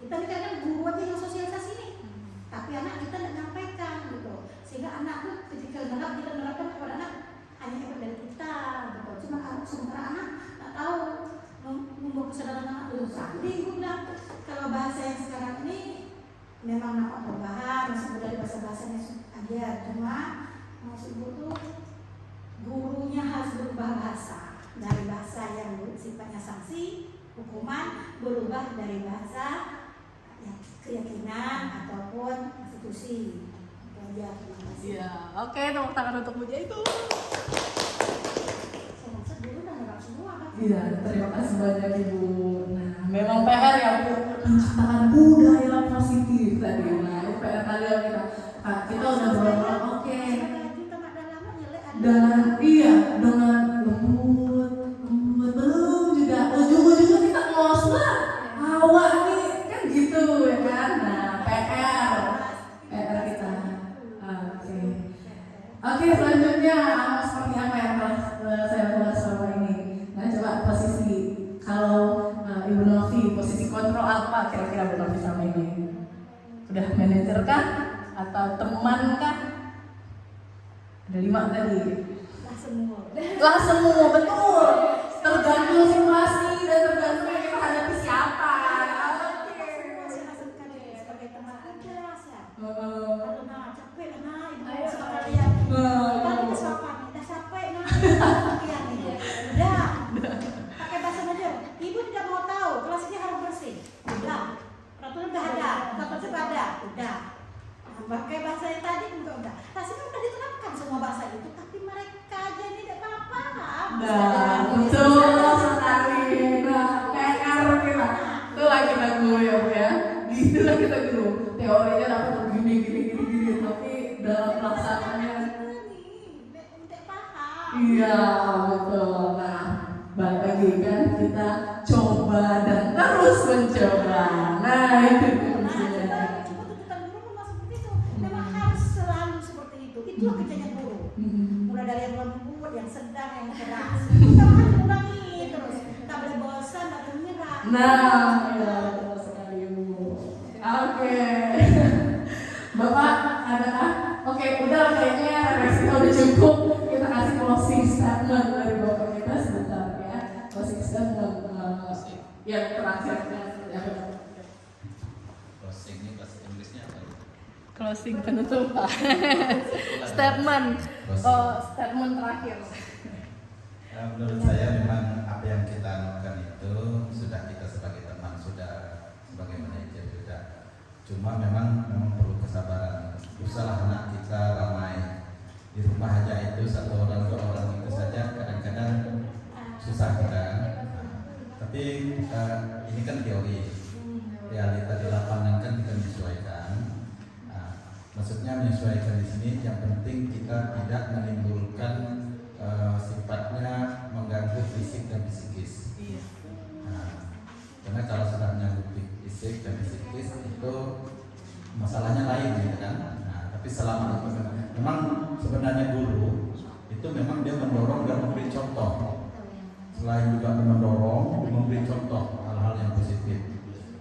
Kita ini kadang guru aja yang sosialisasi ini, tapi anak kita tidak menyampaikan gitu, sehingga anak itu ketika menganggap kita tumbuh kesadaran anak tuh sandi bilang. Kalau bahasa yang sekarang ini memang nampak perubahan, meskipun dari bahasa-bahasanya aja, cuma maksud ibu tuh gurunya harus berubah bahasa dari bahasa yang sifatnya sanksi, hukuman, berubah dari bahasa ya, keyakinan ataupun institusi. Itu aja, terima kasih. Iya, oke, tepuk tangan untuk Muja itu. Saya dulu udah ngerap semua kan. Iya, terima kasih banyak Ibu. Nah, memang PR ya Bu, menciptakan budaya positif tadi. Nah, itu PR kalian kita udah berolah, oke. Dan iya, dengan lembut, belum juga ujung-ujungnya kita ngos lah. Awak nih kan gitu ya kan. Nah, PR kita. Oke, selanjutnya seperti apa yang telah saya bahas selama ini. Nah, coba posisi kalau Ibu Novi, posisi kontrol apa kira-kira Ibu Novi sama ini? Udah manajer kah? Atau teman kah? Ada 5 tadi. Lah semua, betul. Tergantung situasi dan tergantung yang kita hadapi siapa. Sebagai teman aja rasa. Oh. Kalau nah capek nah ibu sama kalian. Tadi kesapan, udah capek nah. Kalian nih. Udah. Pakai bahasa aja. Ibu tidak mau tahu, kelas ini harus bersih. Udah. Peraturan udah ada, tata tertib ada. Udah. Pakai bahasa yang tadi juga udah. Rasanya udah diterapkan semua bahasa itu, tapi mereka aja ini tidak paham. Nah, betul sekali. Nah, PR kita. Itulah kita guru ya Bu ya. Gitulah kita guru. Teorinya dapat begini, gini. Tapi dalam pelaksanaannya Tidak paham. iya, betul. Nah, balik lagi kan kita coba dan terus mencoba. Nah, itu kuncinya. Tuntutan guru memang seperti itu. Memang harus selalu seperti itu. Itulah kerjanya guru. Mulai dari yang lembut, yang sedang, yang keras. Kita harus ulangi terus. Tak boleh bosan, tak boleh menyerah. Nah, ya betul sekali Bu. Oke. Bapak adakah? Oke, udah kayaknya refleksinya udah cukup. Kita kasih closing statement dari Bapak kita sebentar ya. Closing statement yang terakhir. Closing ini bahasa Inggrisnya apa? Closing penutupan. Statement. Oh, statement terakhir. Menurut saya memang apa yang kita lakukan itu sudah kita sebagai teman, sudah sebagai manajer juga. Cuma memang perlu kesabaran. Usahlah anak kita ramai di rumah aja itu 1 orang 2 orang itu saja kadang-kadang susah kita. Tapi ini kan teori, realita di lapangan kan kita menyesuaikan. Maksudnya menyesuaikan di sini yang penting kita tidak menimbulkan sifatnya mengganggu fisik dan psikis. Karena kalau sudah menyangkut fisik dan psikis itu masalahnya lain gitu kan. Tapi selama itu memang sebenarnya guru itu memang dia mendorong dan memberi contoh. Selain juga mendorong, memberi contoh hal-hal yang positif.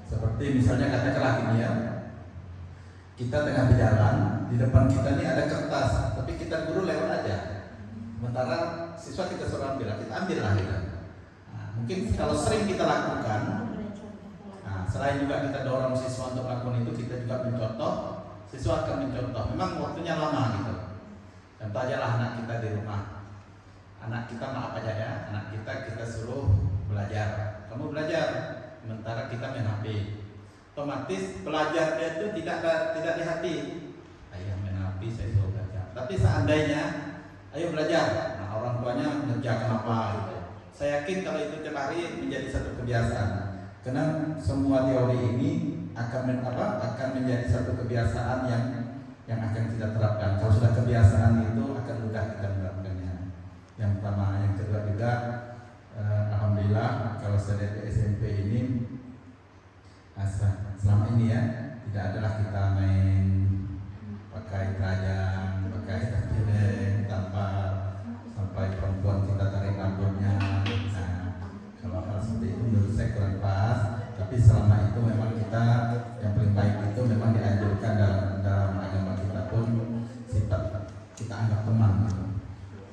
Seperti misalnya katakanlah gini ya, kita tengah berjalan, di depan kita ini ada kertas, tapi kita guru lewat aja. Sementara siswa kita suruh ambil, kita ambil lah kita. Mungkin kalau sering kita lakukan, selain juga kita dorong siswa untuk melakukan itu, kita juga mencontoh, siswa akan mencontoh. Memang waktunya lama gitu. Contoh aja lah anak kita di rumah. Anak kita maaf aja ya, anak kita suruh belajar. Kamu belajar, sementara kita main HP. Otomatis belajar dia itu tidak di hati. Ayah main HP, saya suruh belajar. Tapi seandainya ayo belajar, nah orang tuanya ngerjakan apa gitu. Saya yakin kalau itu tiap hari menjadi satu kebiasaan. Karena semua teori ini akan menjadi satu kebiasaan yang akan kita terapkan. Kalau sudah kebiasaan itu akan mudah kita menerapkannya. Yang pertama, yang kedua juga alhamdulillah kalau saya lihat di SMP ini selama ini ya tidak adalah kita main pakai kerajaan, pakai tapileng tanpa sampai perempuan kita tarik rambutnya. Nah, kalau hal seperti itu menurut saya kurang pas. Tapi selama itu memang kita yang paling baik itu memang dianjurkan dalam agama kita pun sifat kita anggap teman. Gitu.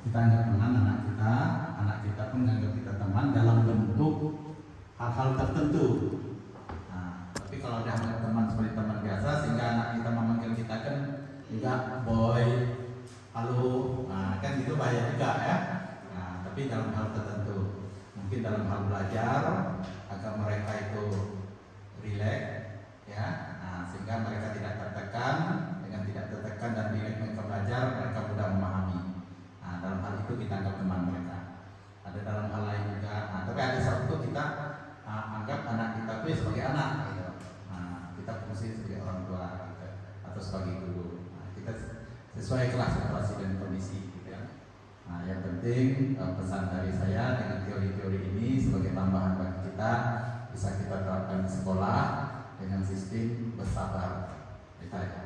Kita anggap teman anak kita pun anggap kita teman dalam bentuk hal-hal tertentu. Nah, tapi kalau dianggap teman seperti teman biasa, sehingga anak kita memanggil kita kan juga boy, halo, nah kan itu bahaya juga ya. Nah, tapi dalam hal tertentu, mungkin dalam hal belajar agar mereka itu rileks, ya, nah, sehingga mereka tidak tertekan. Dengan tidak tertekan dan rileks mereka belajar, mereka mudah memahami. Nah, dalam hal itu kita anggap teman mereka. Ada dalam hal lain juga. Nah, tapi ada satu kita anggap anak kita itu sebagai anak, gitu. Nah, kita fungsi sebagai orang tua gitu, atau sebagai guru. Nah, kita sesuai kelas situasi dan kondisi, gitu ya. Nah, yang penting pesan dari saya dengan teori-teori ini sebagai tambahan bagi kita bisa kita terapkan di sekolah dengan sistem bersabar. Kita ya.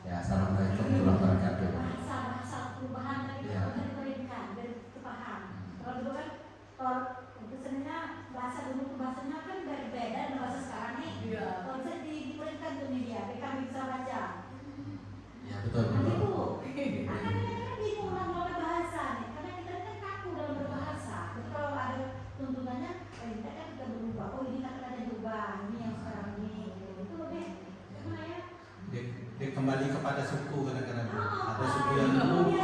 Ya, assalamualaikum warahmatullahi wabarakatuh. Bahasa perubahan dari pendidikan dari kepaham. Kalau dulu kan itu sebenarnya bahasa dulu bahasanya kan berbeda dengan bahasa sekarang nih. Kalau bisa diberikan tuh media, mereka bisa baca. Ya, betul. Nanti bu, akan bingung dalam bahasa nih, karena kita kan kaku dalam berbahasa. Jadi kalau ada tuntunannya, kita kan kita berubah. Oh ini kata-kata berubah, ini yang sekarang ini. Itu lebih gimana ya? Dia kembali kepada suku kadang-kadang. Ada suku yang lembut,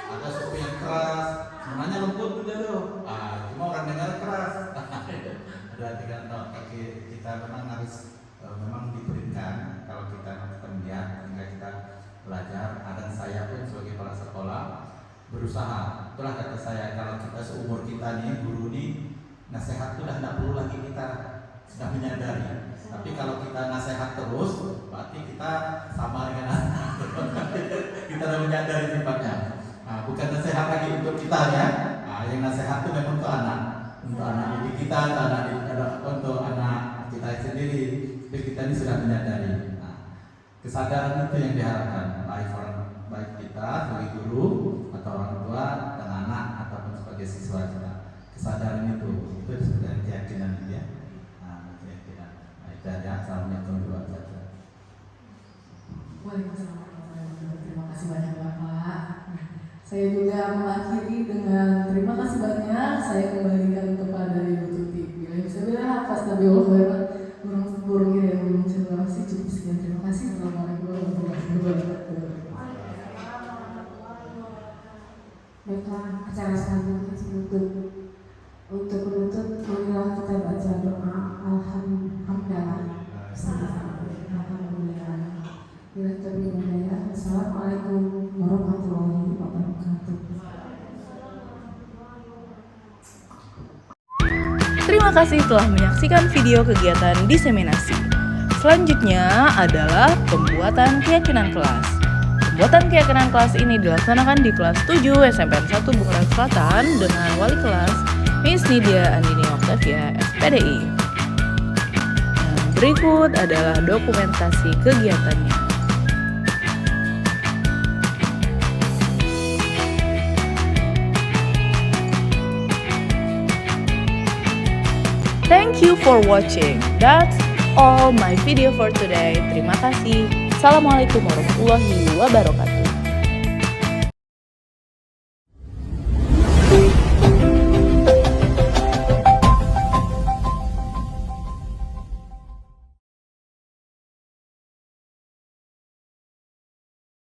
ada suku yang keras. Sebenarnya lembut juga tuh. Cuma orang dengar keras. Ada tiga tapi kita memang harus memang diberikan kalau kita melihat hingga kita belajar. Dan saya pun sebagai kepala sekolah berusaha. Itulah kata saya, kalau kita seumur kita nih guru nih nasihat itu tidak perlu lagi kita sudah menyadari. Tapi kalau kita nasihat terus, berarti kita sama dengan anak. Kita sudah menyadari sifatnya. Nah, bukan nasihat lagi untuk kita ya. Nah, yang nasihat itu memang untuk anak didik kita, untuk anak kita sendiri. Tapi kita ini sudah menyadari. Nah, kesadaran itu yang diharapkan baik kita sebagai guru atau orang tua dan anak ataupun sebagai siswa kita. Kesadaran itu sebenarnya keyakinan dia. Dan assalamualaikum warahmatullahi wabarakatuh. Waalaikumsalam warahmatullahi wabarakatuh. Terima kasih banyak Bapak. Saya juga mengakhiri dengan terima kasih banyak. Saya kembalikan kepada Ibu Tuti. Bila bisa bilang apa stabiul khairat burung ini yang belum terima kasih cukup sekian. Terima kasih. Assalamualaikum warahmatullahi wabarakatuh. Baiklah, acara selanjutnya untuk penutup marilah kita baca doa alhamdulillah alhamdulillah. Bila terbilang Assalamualaikum warahmatullahi wabarakatuh. Terima kasih telah menyaksikan video kegiatan diseminasi. Selanjutnya adalah pembuatan keyakinan kelas. Pembuatan keyakinan kelas ini dilaksanakan di kelas 7 SMPN 1 Bunguran Selatan dengan wali kelas Miss Nidia Andini Oktavia, SPDI. Dan berikut adalah dokumentasi kegiatannya. Thank you for watching. That's all my video for today. Terima kasih. Assalamualaikum warahmatullahi wabarakatuh.